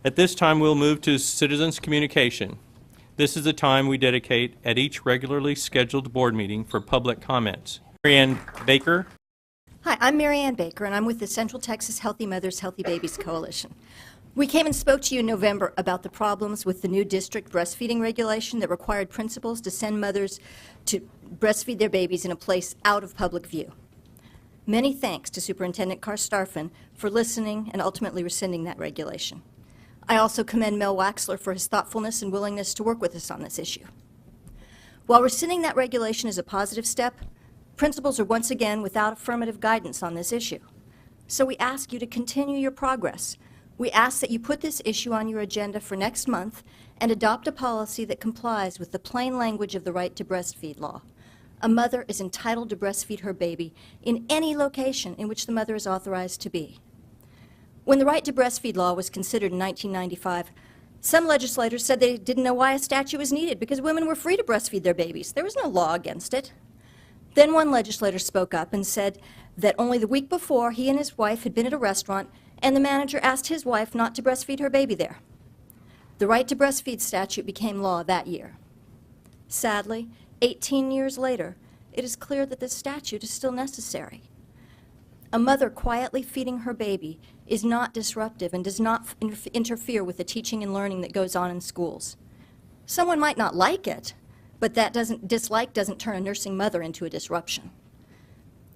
At this time, we'll move to citizens' communication. This is the time we dedicate at each regularly scheduled board meeting for public comments. Marianne Baker. Hi, I'm Marianne Baker, and I'm with the Central Texas Healthy Mothers, Healthy Babies Coalition. We came and spoke to you in November about the problems with the new district breastfeeding regulation that required principals to send mothers to breastfeed their babies in a place out of public view. Many thanks to Superintendent Karstafen for listening and ultimately rescinding that regulation. I also commend Mel Waxler for his thoughtfulness and willingness to work with us on this issue. While rescinding that regulation is a positive step, principals are once again without affirmative guidance on this issue. So we ask you to continue your progress. We ask that you put this issue on your agenda for next month and adopt a policy that complies with the plain language of the right to breastfeed law. A mother is entitled to breastfeed her baby in any location in which the mother is authorized to be. When the right to breastfeed law was considered in 1995, some legislators said they didn't know why a statute was needed because women were free to breastfeed their babies. There was no law against it. Then one legislator spoke up and said that only the week before he and his wife had been at a restaurant and the manager asked his wife not to breastfeed her baby there. The right to breastfeed statute became law that year. Sadly, 18 years later, it is clear that this statute is still necessary. A mother quietly feeding her baby is not disruptive and does not interfere with the teaching and learning that goes on in schools. Someone might not like it, but that dislike doesn't turn a nursing mother into a disruption.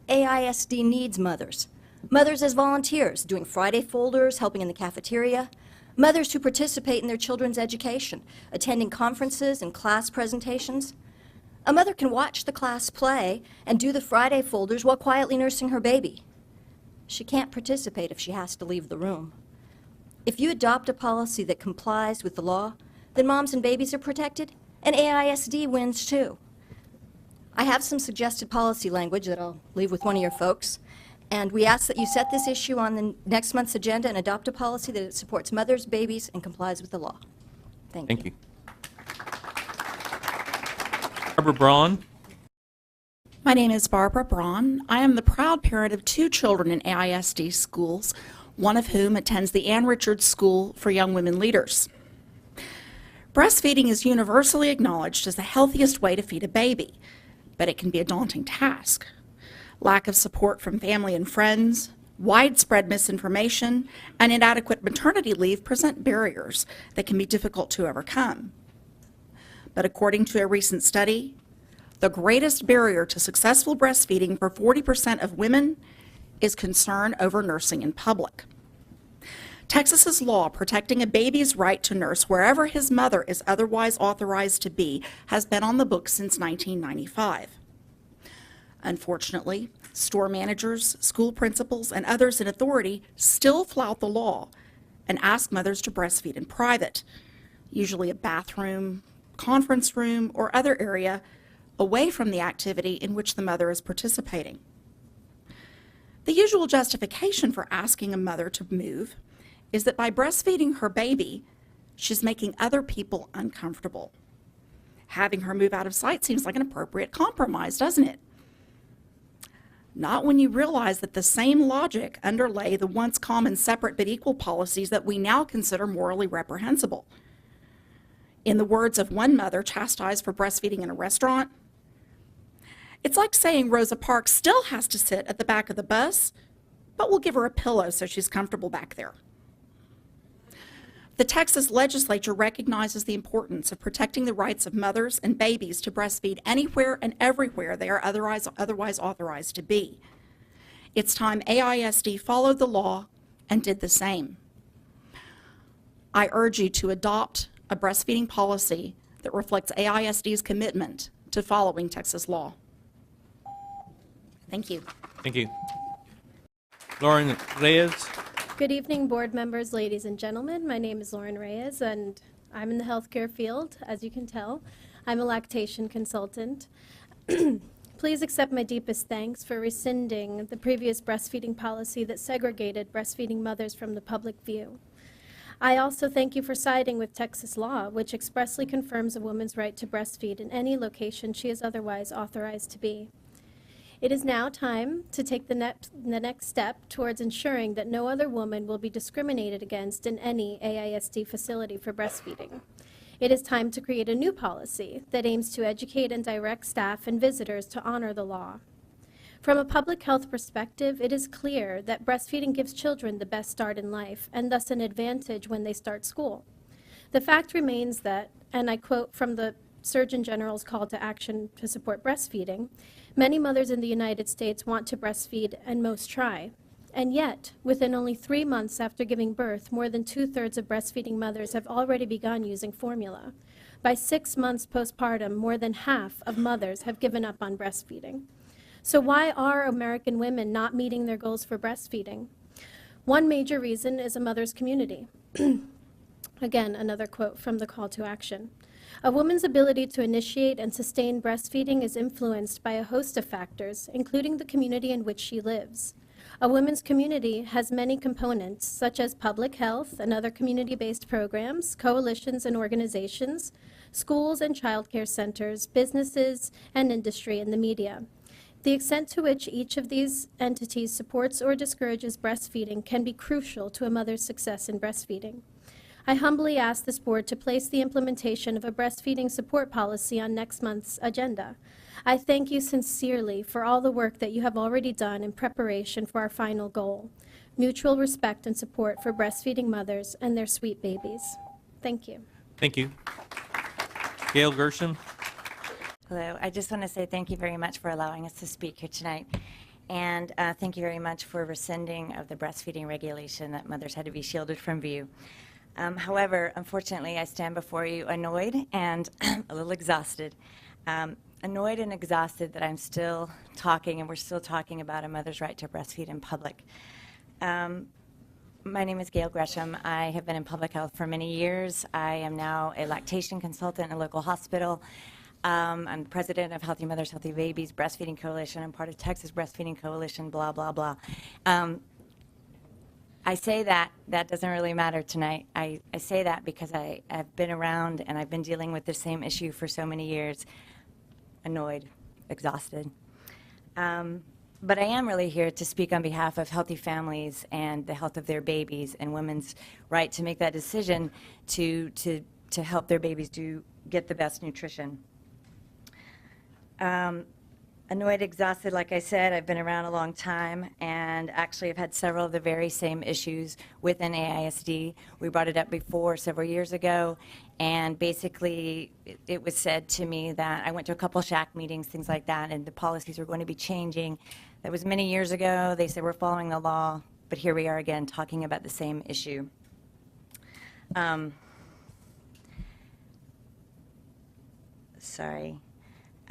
AISD needs mothers. Mothers as volunteers, doing Friday folders, helping in the cafeteria. Mothers who participate in their children's education, attending conferences and class presentations. A mother can watch the class play and do the Friday folders while quietly nursing her baby. She can't participate if she has to leave the room. If you adopt a policy that complies with the law, then moms and babies are protected, and AISD wins too. I have some suggested policy language that I'll leave with one of your folks, and we ask that you set this issue on the next month's agenda and adopt a policy that supports mothers, babies, and complies with the law. Thank you. Barbara Brawn. My name is Barbara Brawn. I am the proud parent of 2 children in AISD schools, one of whom attends the Ann Richards School for Young Women Leaders. Breastfeeding is universally acknowledged as the healthiest way to feed a baby, but it can be a daunting task. Lack of support from family and friends, widespread misinformation, and inadequate maternity leave present barriers that can be difficult to overcome. But according to a recent study, the greatest barrier to successful breastfeeding for 40% of women is concern over nursing in public. Texas's law protecting a baby's right to nurse wherever his mother is otherwise authorized to be has been on the books since 1995. Unfortunately, store managers, school principals, and others in authority still flout the law and ask mothers to breastfeed in private, usually a bathroom, conference room, or other area away from the activity in which the mother is participating. The usual justification for asking a mother to move is that by breastfeeding her baby, she's making other people uncomfortable. Having her move out of sight seems like an appropriate compromise, doesn't it? Not when you realize that the same logic underlay the once common separate but equal policies that we now consider morally reprehensible. In the words of one mother chastised for breastfeeding in a restaurant, it's like saying Rosa Parks still has to sit at the back of the bus, but we'll give her a pillow so she's comfortable back there. The Texas legislature recognizes the importance of protecting the rights of mothers and babies to breastfeed anywhere and everywhere they are otherwise authorized to be. It's time AISD followed the law and did the same. I urge you to adopt a breastfeeding policy that reflects AISD's commitment to following Texas law. Thank you. Thank you. Lauren Reyes. Good evening, board members, ladies and gentlemen. My name is Lauren Reyes, and I'm in the healthcare field, as you can tell. I'm a lactation consultant. Please accept my deepest thanks for rescinding the previous breastfeeding policy that segregated breastfeeding mothers from the public view. I also thank you for siding with Texas law, which expressly confirms a woman's right to breastfeed in any location she is otherwise authorized to be. It is now time to take the next step towards ensuring that no other woman will be discriminated against in any AISD facility for breastfeeding. It is time to create a new policy that aims to educate and direct staff and visitors to honor the law. From a public health perspective, it is clear that breastfeeding gives children the best start in life and thus an advantage when they start school. The fact remains that, and I quote from the Surgeon General's call to action to support breastfeeding, many mothers in the United States want to breastfeed and most try. And yet, within only 3 months after giving birth, more than 2/3 of breastfeeding mothers have already begun using formula. By 6 months postpartum, more than half of mothers have given up on breastfeeding. So why are American women not meeting their goals for breastfeeding? One major reason is a mother's community. Again, another quote from the call to action. A woman's ability to initiate and sustain breastfeeding is influenced by a host of factors, including the community in which she lives. A women's community has many components, such as public health and other community-based programs, coalitions and organizations, schools and childcare centers, businesses, and industry and the media. The extent to which each of these entities supports or discourages breastfeeding can be crucial to a mother's success in breastfeeding. I humbly ask this board to place the implementation of a breastfeeding support policy on next month's agenda. I thank you sincerely for all the work that you have already done in preparation for our final goal, mutual respect and support for breastfeeding mothers and their sweet babies. Thank you. Thank you. Gail Gresham. Hello. I just want to say thank you very much for allowing us to speak here tonight. And thank you very much for rescinding of the breastfeeding regulation that mothers had to be shielded from view. However, unfortunately, I stand before you annoyed and a little exhausted. Annoyed and exhausted that I'm still talking, and we're still talking about a mother's right to breastfeed in public. My name is Gail Gresham. I have been in public health for many years. I am now a lactation consultant in a local hospital. I'm president of Healthy Mothers, Healthy Babies, Breastfeeding Coalition. I'm part of Texas Breastfeeding Coalition, blah, blah, blah. I say that doesn't really matter tonight. I say that because I've been around and I've been dealing with the same issue for so many years. Annoyed, exhausted. But I am really here to speak on behalf of healthy families and the health of their babies and women's right to make that decision to help their babies get the best nutrition. Annoyed, exhausted, like I said, I've been around a long time, and actually I've had several of the very same issues within AISD. We brought it up before several years ago, and basically it was said to me that I went to a couple SHAC meetings, things like that, and the policies were going to be changing. That was many years ago. They said we're following the law, but here we are again talking about the same issue. Sorry.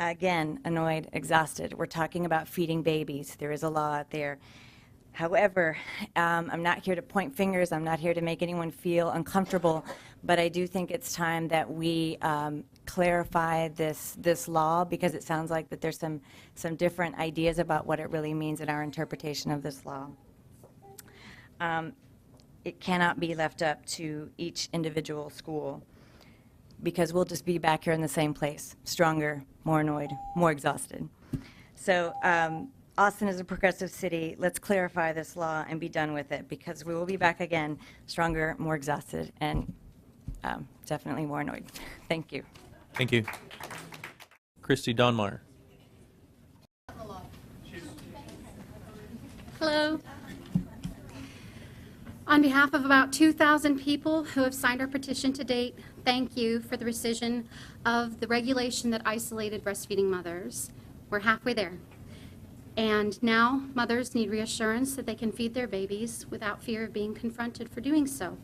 Again, annoyed, exhausted. We're talking about feeding babies. There is a law out there. However, I'm not here to point fingers. I'm not here to make anyone feel uncomfortable, but I do think it's time that we clarify this law, because it sounds like that there's some different ideas about what it really means in our interpretation of this law. It cannot be left up to each individual school, because we'll just be back here in the same place, stronger, more annoyed, more exhausted. So Austin is a progressive city. Let's clarify this law and be done with it, because we will be back again, stronger, more exhausted, and definitely more annoyed. Thank you. Thank you. Krisdee Donmoyer. Hello. On behalf of about 2,000 people who have signed our petition to date, thank you for the rescission of the regulation that isolated breastfeeding mothers. We're halfway there. And now mothers need reassurance that they can feed their babies without fear of being confronted for doing so.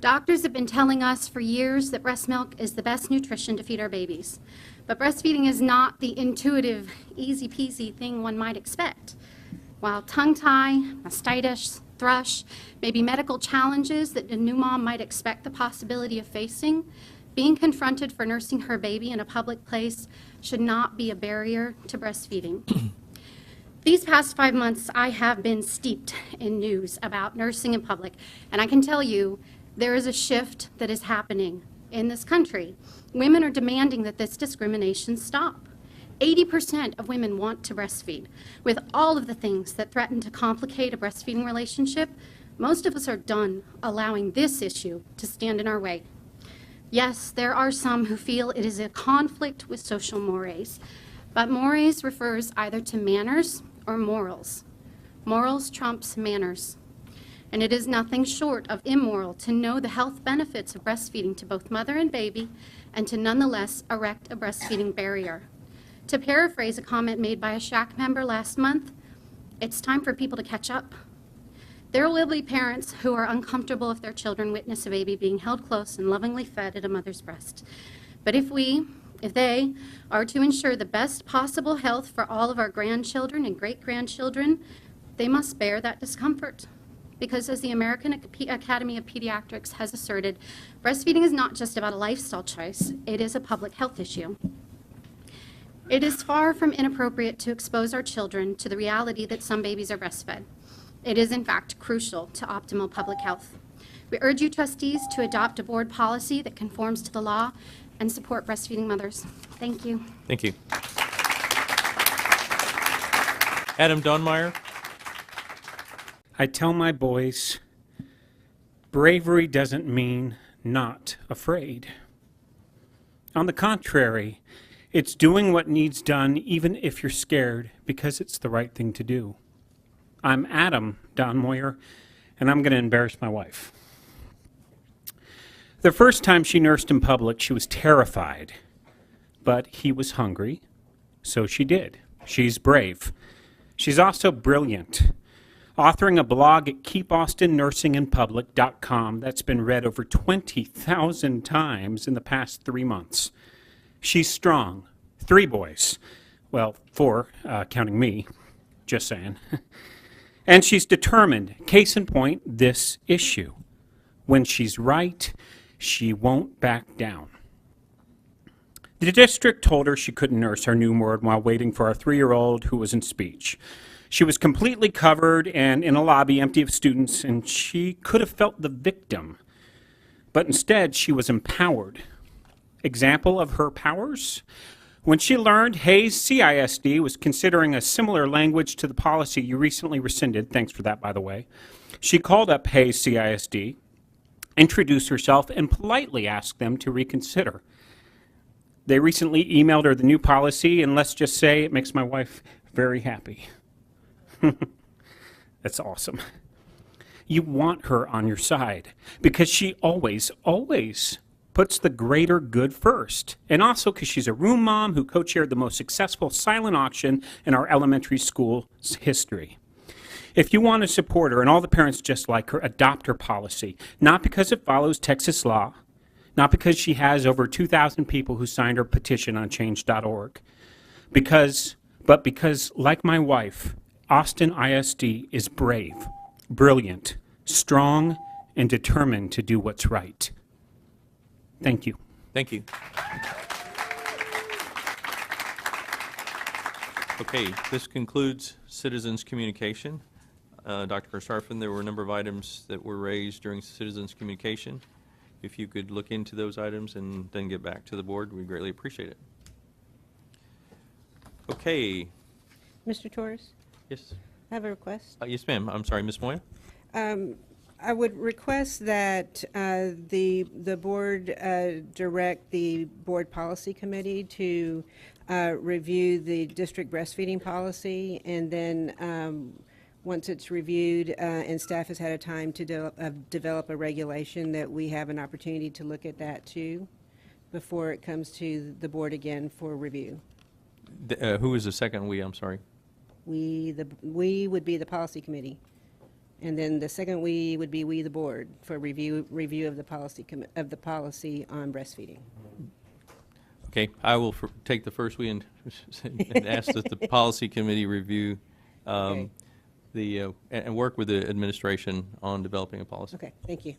Doctors have been telling us for years that breast milk is the best nutrition to feed our babies. But breastfeeding is not the intuitive, easy-peasy thing one might expect. While tongue-tie, mastitis, thrush may be medical challenges that a new mom might expect the possibility of facing, being confronted for nursing her baby in a public place should not be a barrier to breastfeeding. These past 5 months, I have been steeped in news about nursing in public, and I can tell you there is a shift that is happening in this country. Women are demanding that this discrimination stop. 80% of women want to breastfeed. With all of the things that threaten to complicate a breastfeeding relationship, most of us are done allowing this issue to stand in our way. Yes, there are some who feel it is a conflict with social mores, but mores refers either to manners or morals. Morals trumps manners. And it is nothing short of immoral to know the health benefits of breastfeeding to both mother and baby, and to nonetheless erect a breastfeeding barrier. To paraphrase a comment made by a SHAC member last month, it's time for people to catch up. There will be parents who are uncomfortable if their children witness a baby being held close and lovingly fed at a mother's breast. But if they are to ensure the best possible health for all of our grandchildren and great-grandchildren, they must bear that discomfort. Because as the American Academy of Pediatrics has asserted, breastfeeding is not just about a lifestyle choice, it is a public health issue. It is far from inappropriate to expose our children to the reality that some babies are breastfed. It is, in fact, crucial to optimal public health. We urge you trustees to adopt a board policy that conforms to the law and support breastfeeding mothers. Thank you. Thank you. Adam Donmoyer. I tell my boys, bravery doesn't mean not afraid. On the contrary, it's doing what needs done even if you're scared because it's the right thing to do. I'm Adam Donmoyer, and I'm going to embarrass my wife. The first time she nursed in public, she was terrified, but he was hungry, so she did. She's brave. She's also brilliant, authoring a blog at keepaustinnursingInpublic.com that's been read over 20,000 times in the past 3 months. She's strong. 3 boys. Well, 4, counting me. Just saying. And she's determined. Case in point, this issue. When she's right, she won't back down. The district told her she couldn't nurse our newborn while waiting for our 3-year-old who was in speech. She was completely covered and in a lobby empty of students, and she could have felt the victim. But instead, she was empowered. Example of her powers? When she learned Hayes CISD was considering a similar language to the policy you recently rescinded, thanks for that, by the way, she called up Hayes CISD, introduced herself, and politely asked them to reconsider. They recently emailed her the new policy, and let's just say it makes my wife very happy. That's awesome. You want her on your side because she always puts the greater good first. And also because she's a room mom who co-chaired the most successful silent auction in our elementary school's history. If you want to support her and all the parents just like her, adopt her policy. Not because it follows Texas law, not because she has over 2,000 people who signed her petition on change.org, but because, like my wife, Austin ISD is brave, brilliant, strong, and determined to do what's right. Thank you. Thank you. Okay, this concludes citizens' communication. Dr. Karsarfin, there were a number of items that were raised during citizens' communication. If you could look into those items and then get back to the board, we'd greatly appreciate it. Okay. Mr. Torres, Yes. I have a request. Yes, ma'am. I'm sorry, Ms. Moya? I would request that the board direct the board policy committee to review the district breastfeeding policy, and then once it's reviewed and staff has had a time to develop a regulation, that we have an opportunity to look at that too before it comes to the board again for review. Who is the second we? I'm sorry. We would be the policy committee, and then the second we would be we the board for review of the policy on breastfeeding. Okay, I will take the first we and ask that the policy committee review Okay. and work with the administration on developing a policy. Okay, thank you.